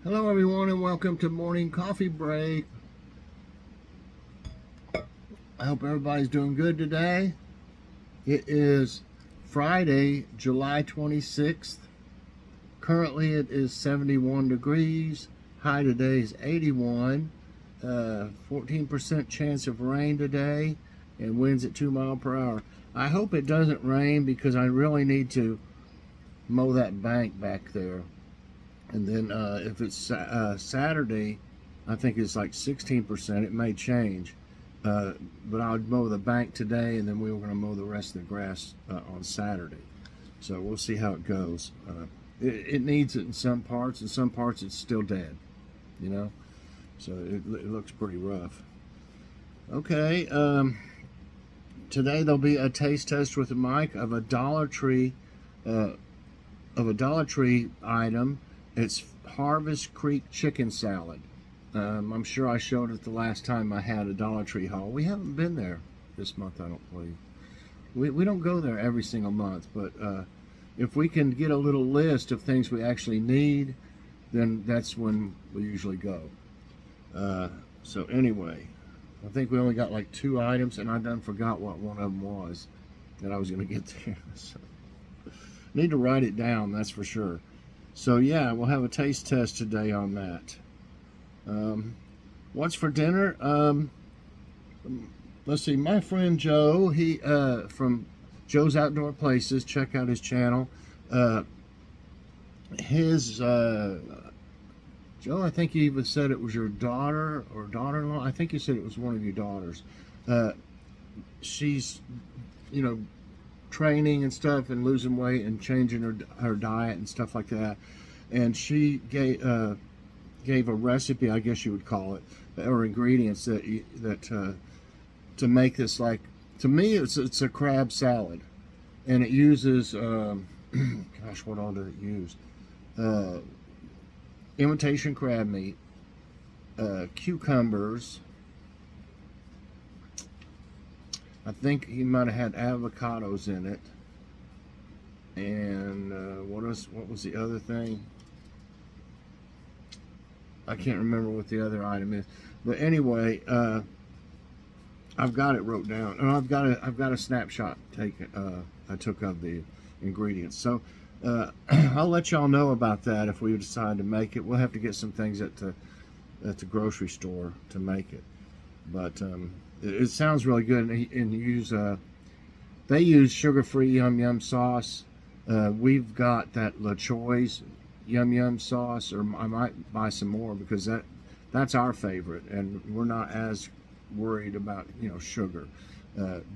Hello everyone and welcome to Morning Coffee Break. I hope everybody's doing good today. It is Friday, July 26th. Currently it is 71 degrees. High today is 81. 14% chance of rain today and winds at 2 miles per hour. I hope it doesn't rain because I really need to mow that bank back there. And then if it's Saturday, I think it's like 16%. It may change. But I'll mow the bank today, and then we were going to mow the rest of the grass on Saturday. So we'll see how it goes. It needs it in some parts. In some parts, it's still dead, you know. So it looks pretty rough. Okay. Today there'll be a taste test with Mike of a Dollar Tree item. It's Harvest Creek chicken salad. I'm sure I showed it the last time I had a Dollar Tree haul. We haven't been there this month, I don't believe. We don't go there every single month, but if we can get a little list of things we actually need, then that's when we usually go. So anyway, I think we only got like 2 items, and I done forgot what one of them was that I was going to get there. So, need to write it down, that's for sure. So yeah, we'll have a taste test today on that. What's for dinner? Let's see. My friend Joe, he from Joe's Outdoor Places. Check out his channel. Joe, I think you even said it was your daughter or daughter-in-law. I think you said it was one of your daughters. She's, you know, training and stuff and losing weight and changing her diet and stuff like that, and she gave a recipe, I guess you would call it, or ingredients that to make this. Like, to me it's a crab salad, and it uses gosh, what all did it use? Imitation crab meat, cucumbers, I think he might have had avocados in it, and what was the other thing? I can't remember what the other item is. But anyway, I've got it wrote down, and I've got a snapshot I took of the ingredients. So I'll let y'all know about that if we decide to make it. We'll have to get some things at the grocery store to make it, but it sounds really good. And they use sugar-free Yum Yum sauce. We've got that La Choi's Yum Yum sauce, or I might buy some more because that's our favorite, and we're not as worried about, you know, sugar.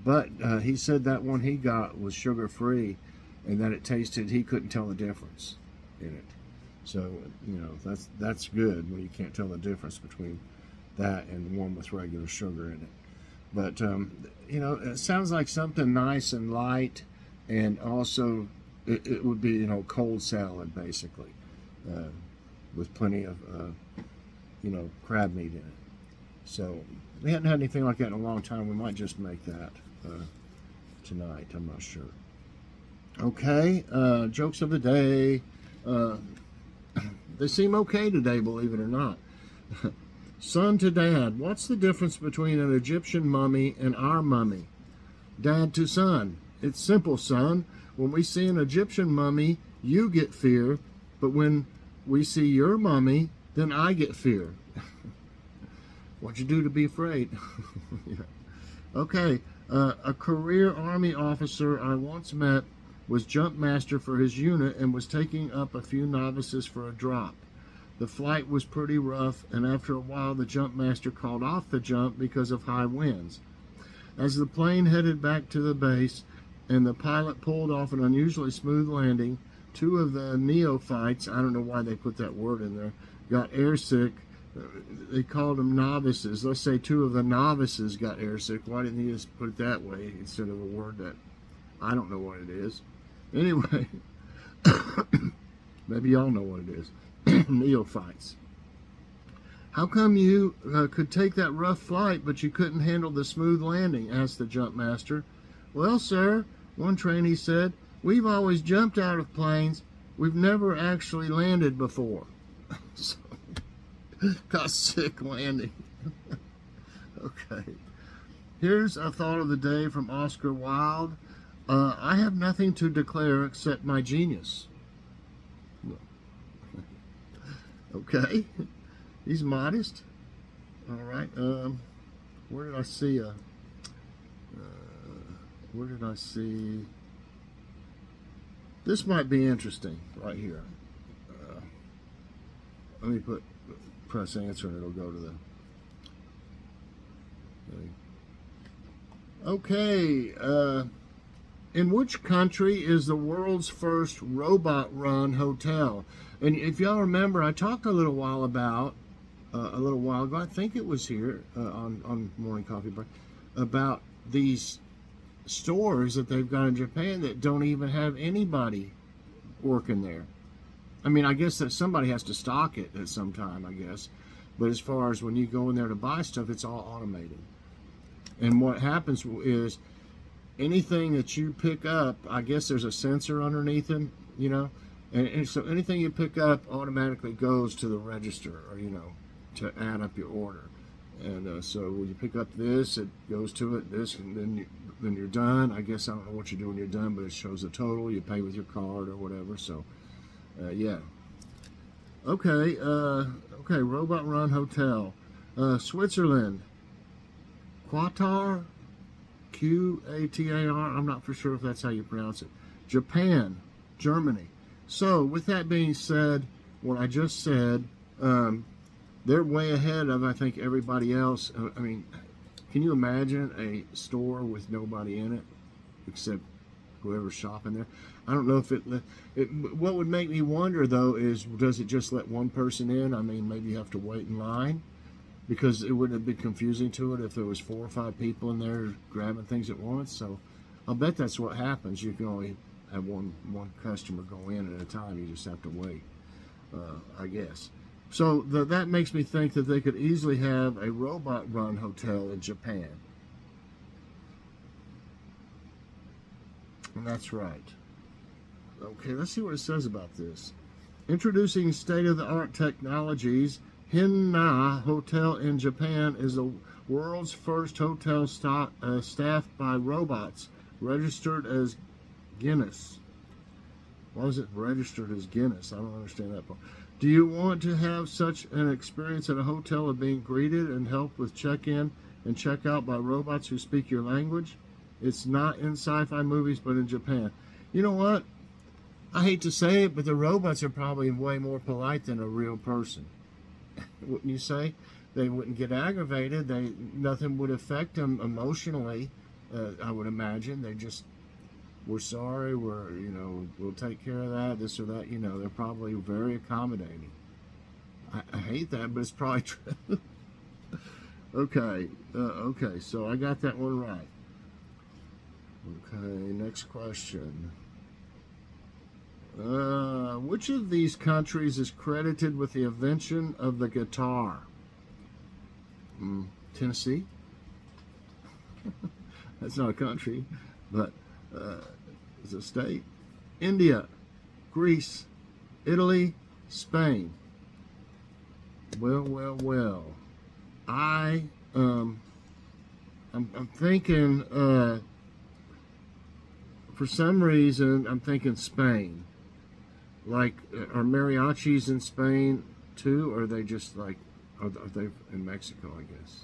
But he said that one he got was sugar-free, and that it tasted, he couldn't tell the difference in it. So, you know, that's good when you can't tell the difference between that and one with regular sugar in it. But you know, it sounds like something nice and light, and also it would be, you know, cold salad basically, with plenty of you know, crab meat in it. So we hadn't had anything like that in a long time. We might just make that tonight. I'm not sure. Okay, jokes of the day. They seem okay today, believe it or not. Son to dad, what's the difference between an Egyptian mummy and our mummy? Dad to son, it's simple, son. When we see an Egyptian mummy, you get fear, but when we see your mummy, then I get fear. What'd you do to be afraid? Yeah. Okay, a career Army officer I once met was jump master for his unit and was taking up a few novices for a drop. The flight was pretty rough, and after a while the jump master called off the jump because of high winds. As the plane headed back to the base and the pilot pulled off an unusually smooth landing, 2 of the neophytes, I don't know why they put that word in there, got airsick. They called them novices. Let's say 2 of the novices got airsick. Why didn't he just put it that way instead of a word that I don't know what it is? Anyway, maybe y'all know what it is. Neophytes. How come you could take that rough flight, but you couldn't handle the smooth landing? Asked the jump master. Well, sir, one trainee said, we've always jumped out of planes. We've never actually landed before. So, Got sick landing. Okay. Here's a thought of the day from Oscar Wilde. I have nothing to declare except my genius. Okay. He's modest. All right. Where did I see where did I see? This might be interesting right here. Let me press answer and it'll go to the. Okay. In which country is the world's first robot-run hotel? And if y'all remember, I talked a little while ago, I think it was here on Morning Coffee Break, about these stores that they've got in Japan that don't even have anybody working there. I mean, I guess that somebody has to stock it at some time, I guess. But as far as when you go in there to buy stuff, it's all automated. And what happens is anything that you pick up, I guess there's a sensor underneath them, you know, and so anything you pick up automatically goes to the register, or, you know, to add up your order. And so when you pick up this, it goes to it, this, and then you're done. I guess I don't know what you do when you're done, but it shows the total. You pay with your card or whatever. So, yeah. Okay, okay, Robot Run Hotel. Switzerland. Qatar. Qatar. I'm not for sure if that's how you pronounce it. Japan. Germany. So, with that being said, what I just said, they're way ahead of, I think, everybody else. I mean, can you imagine a store with nobody in it except whoever's shopping there? I don't know if what would make me wonder, though, is does it just let one person in? I mean, maybe you have to wait in line, because it wouldn't have been confusing to it if there was 4 or 5 people in there grabbing things at once. So I'll bet that's what happens. You can only have one customer go in at a time. You just have to wait, I guess. So that makes me think that they could easily have a robot-run hotel in Japan. And that's right. Okay, let's see what it says about this. Introducing state-of-the-art technologies, Hinna Hotel in Japan is the world's first hotel staffed by robots, registered as Guinness. Why was it registered as Guinness? I don't understand that part. Do you want to have such an experience at a hotel of being greeted and helped with check-in and check-out by robots who speak your language? It's not in sci-fi movies, but in Japan. You know what? I hate to say it, but the robots are probably way more polite than a real person. Wouldn't you say? They wouldn't get aggravated. Nothing would affect them emotionally, I would imagine. They just, we're sorry, we'll take care of that, this or that. They're probably very accommodating. I hate that, but it's probably true. Okay, so I got that one right. Okay, next question. Which of these countries is credited with the invention of the guitar? Tennessee? That's not a country, but it's a state. India, Greece, Italy, Spain. Well. I'm thinking, for some reason, I'm thinking Spain. Like, are mariachis in Spain too, or are they just like, are they in Mexico, I guess?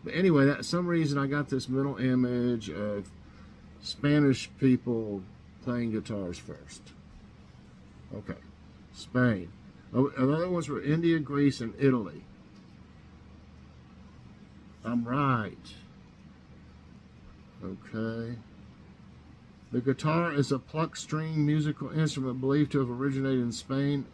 But anyway, some reason I got this mental image of Spanish people playing guitars first. Okay, Spain. Oh, the other ones were India, Greece, and Italy. I'm right. Okay. The guitar is a plucked string musical instrument believed to have originated in Spain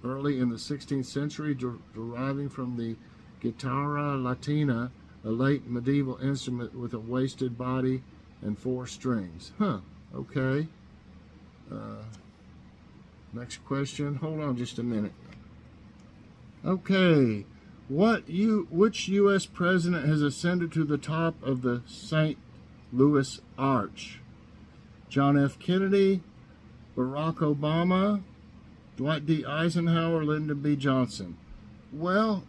early in the 16th century, deriving from the guitarra latina, a late medieval instrument with a waisted body and 4 strings. Okay. Next question. Hold on just a minute. Okay. Which U.S. president has ascended to the top of the St. Louis Arch? John F. Kennedy, Barack Obama, Dwight D. Eisenhower, Lyndon B. Johnson. Well,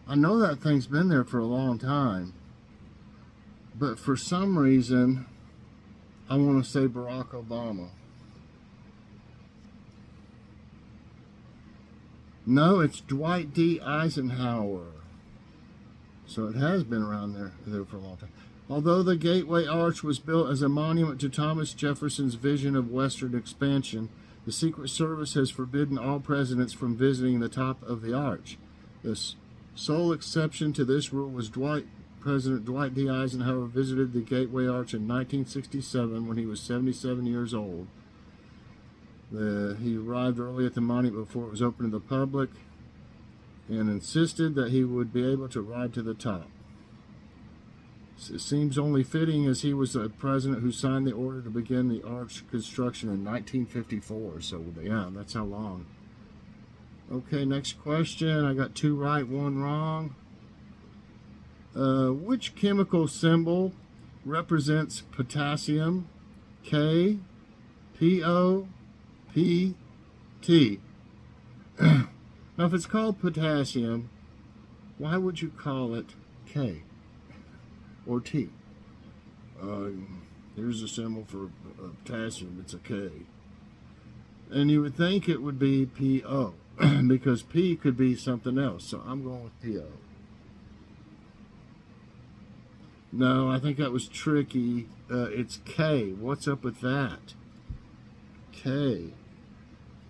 I know that thing's been there for a long time, but for some reason, I want to say Barack Obama. No, it's Dwight D. Eisenhower. So it has been around there for a long time. Although the Gateway Arch was built as a monument to Thomas Jefferson's vision of Western expansion, the Secret Service has forbidden all presidents from visiting the top of the arch. The sole exception to this rule was President Dwight D. Eisenhower visited the Gateway Arch in 1967 when he was 77 years old. He arrived early at the monument before it was open to the public and insisted that he would be able to ride to the top. It seems only fitting as he was the president who signed the order to begin the arch construction in 1954. So, yeah, that's how long. Okay, next question. I got 2 right, 1 wrong. Which chemical symbol represents potassium? K, PO, PT. Now, if it's called potassium, why would you call it K or T? Here's a symbol for potassium. It's a K. And you would think it would be PO because P could be something else. So I'm going with PO. No, I think that was tricky. It's K. What's up with that? K.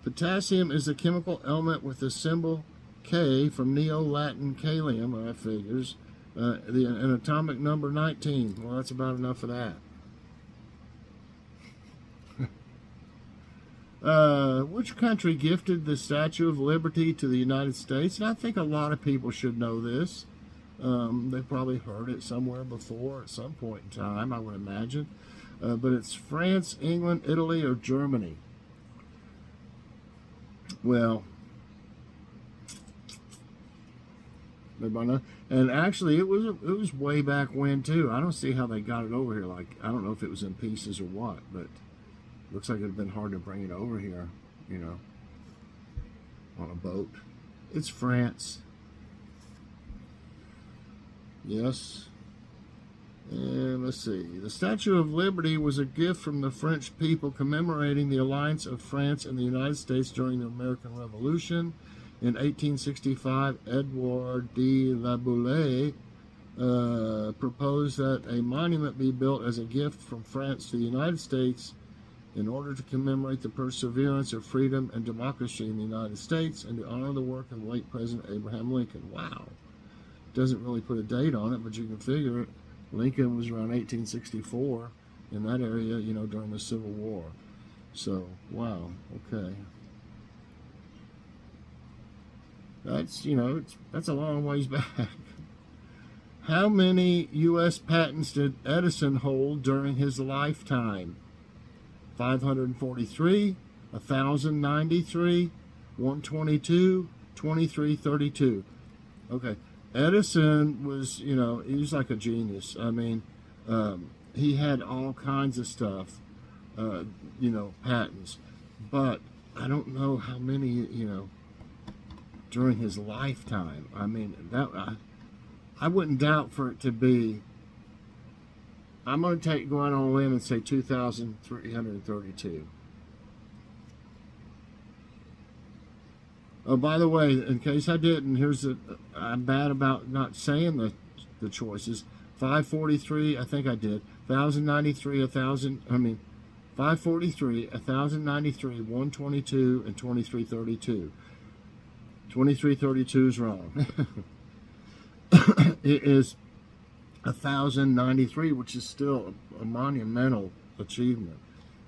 Potassium is a chemical element with the symbol K from Neo-Latin kalium, figures, an atomic number 19. Well, that's about enough of that. Which country gifted the Statue of Liberty to the United States? And I think a lot of people should know this. They've probably heard it somewhere before at some point in time, I would imagine. But it's France, England, Italy, or Germany. Well, everybody know? And actually, it was way back when too. I don't see how they got it over here. Like, I don't know if it was in pieces or what, but it looks like it'd been hard to bring it over here, you know, on a boat. It's France. Yes. And let's see. The Statue of Liberty was a gift from the French people commemorating the alliance of France and the United States during the American Revolution. In 1865, Edouard de la Boulaye proposed that a monument be built as a gift from France to the United States in order to commemorate the perseverance of freedom and democracy in the United States and to honor the work of late President Abraham Lincoln. Wow. Doesn't really put a date on it, but you can figure it. Lincoln was around 1864 in that area, you know, during the Civil War. So, wow, okay. That's, you know, that's a long ways back. How many U.S. patents did Edison hold during his lifetime? 543, 1,093, 122, 2332. Okay. Edison was, you know, he was like a genius. I mean, he had all kinds of stuff, you know, patents. But I don't know how many, you know, during his lifetime. I mean, that I wouldn't doubt for it to be. I'm going to go out on a limb and say 2,332. Oh, by the way, in case I didn't, I'm bad about not saying the choices. 543, I think I did. 1,093, 543, 1,093, 122, and 2332. 2332 is wrong. It is 1,093, which is still a monumental achievement.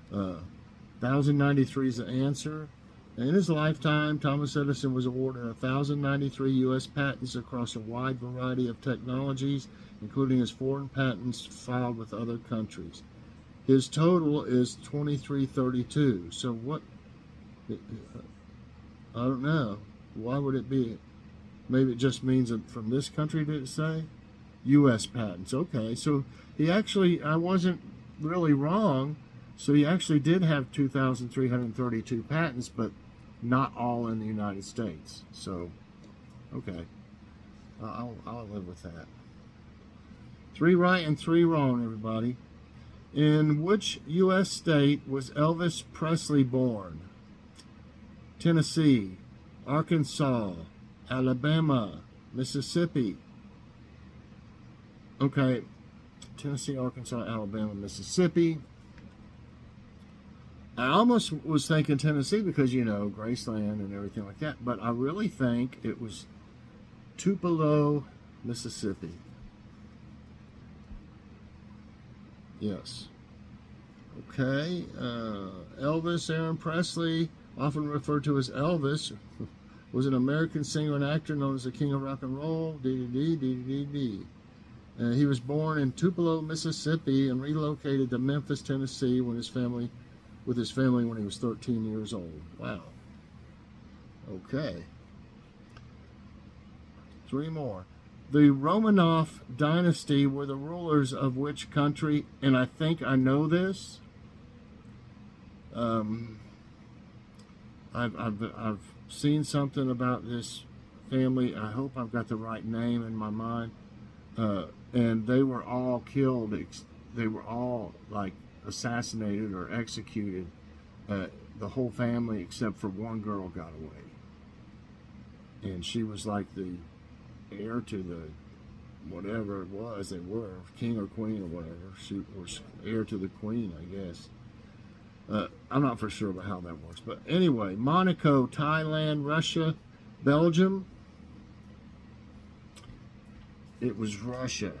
1,093 is the answer. In his lifetime, Thomas Edison was awarded 1,093 U.S. patents across a wide variety of technologies, including his foreign patents filed with other countries. His total is 2332. So what? I don't know. Why would it be? Maybe it just means that from this country, did it say? U.S. patents. Okay, so he actually, I wasn't really wrong. So he actually did have 2,332 patents, but not all in the United States. So, okay, I'll live with that. 3 right and 3 wrong, everybody. In which U.S. state was Elvis Presley born? Tennessee, Arkansas, Alabama, Mississippi. Okay, Tennessee, Arkansas, Alabama, Mississippi. I almost was thinking Tennessee because, you know, Graceland and everything like that, but I really think it was Tupelo, Mississippi. Yes. Okay. Elvis Aaron Presley, often referred to as Elvis, was an American singer and actor known as the King of Rock and Roll. He was born in Tupelo, Mississippi, and relocated to Memphis, Tennessee, with his family when he was 13 years old. Wow. Okay. 3 more. The Romanov dynasty were the rulers of which country? And I think I know this. I've seen something about this family. I hope I've got the right name in my mind. And they were all killed. They were all like assassinated or executed. The whole family except for one girl got away. And she was like the heir to the whatever it was they were, king or queen or whatever. She was heir to the queen, I guess. I'm not for sure about how that works. But anyway, Monaco, Thailand, Russia, Belgium. It was Russia,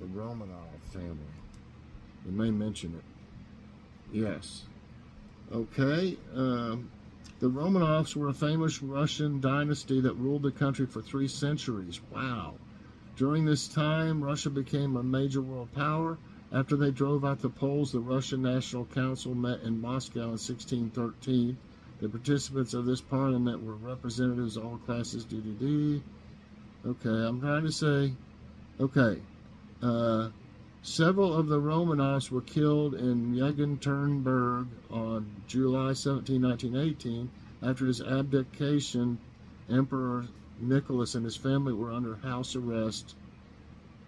the Romanov family. You may mention it. Yes. Okay. The Romanovs were a famous Russian dynasty that ruled the country for 3 centuries. Wow. During this time, Russia became a major world power. After they drove out the Poles, the Russian National Council met in Moscow in 1613. The participants of this parliament were representatives of all classes. Okay, I'm trying to say, okay, several of the Romanovs were killed in Yekaterinburg on July 17, 1918. After his abdication, Emperor Nicholas and his family were under house arrest.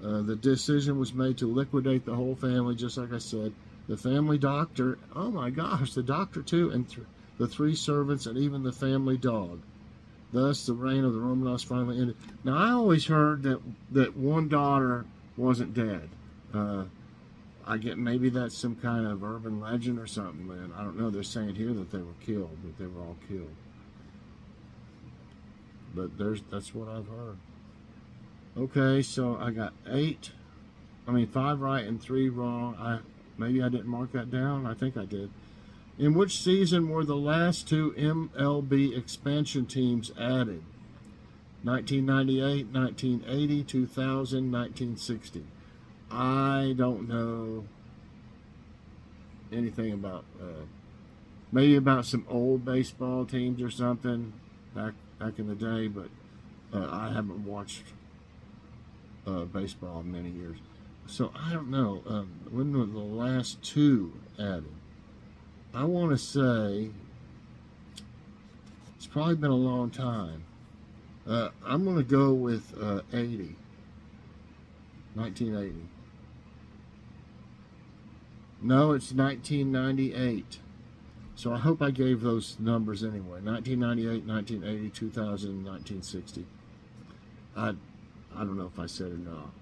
The decision was made to liquidate the whole family, just like I said. The family doctor, oh my gosh, the doctor too, and the 3 servants, and even the family dog. Thus, the reign of the Romanovs finally ended. Now, I always heard that one daughter wasn't dead. I get maybe that's some kind of urban legend or something, man. I don't know. They're saying here that they were killed, that they were all killed. But that's what I've heard. Okay, so I got 5 right and 3 wrong. Maybe I didn't mark that down. I think I did. In which season were the last 2 MLB expansion teams added? 1998, 1980, 2000, 1960. I don't know anything about, maybe about some old baseball teams or something back in the day, but I haven't watched baseball in many years. So I don't know. When were the last 2 added? I want to say it's probably been a long time. I'm going to go with 1980. No, it's 1998. So I hope I gave those numbers anyway. 1998, 1980, 2000, 1960. I don't know if I said it or not.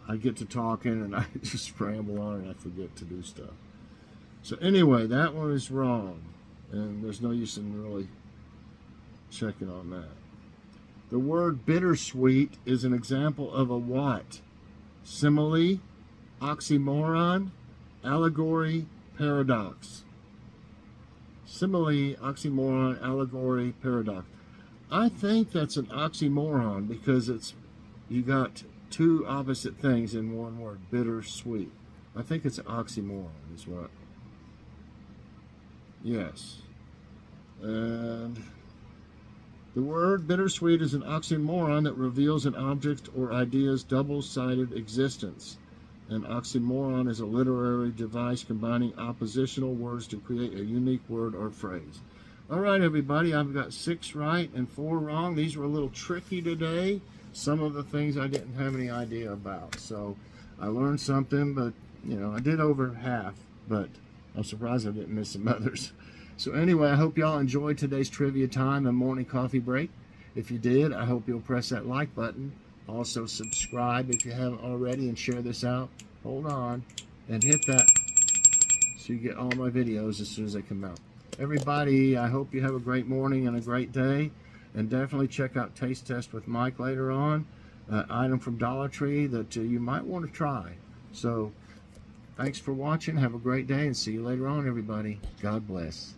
I get to talking and I just ramble on and I forget to do stuff. So anyway, that one is wrong. And there's no use in really checking on that. The word bittersweet is an example of a what? Simile, oxymoron, allegory, paradox. Simile, oxymoron, allegory, paradox. I think that's an oxymoron because you got 2 opposite things in one word, bittersweet. I think it's an oxymoron is what. Yes. And the word bittersweet is an oxymoron that reveals an object or idea's double-sided existence. An oxymoron is a literary device combining oppositional words to create a unique word or phrase. All right, everybody, I've got 6 right and 4 wrong. These were a little tricky today. Some of the things I didn't have any idea about. So I learned something, but, you know, I did over half, but I'm surprised I didn't miss some others. So anyway, I hope y'all enjoyed today's trivia time and morning coffee break. If you did, I hope you'll press that like button. Also subscribe if you haven't already, and share this out. Hold on, and hit that so you get all my videos as soon as they come out. Everybody, I hope you have a great morning and a great day, and definitely check out Taste Test with Mike later on. Item from Dollar Tree that you might want to try. So thanks for watching. Have a great day, and see you later on, everybody. God bless.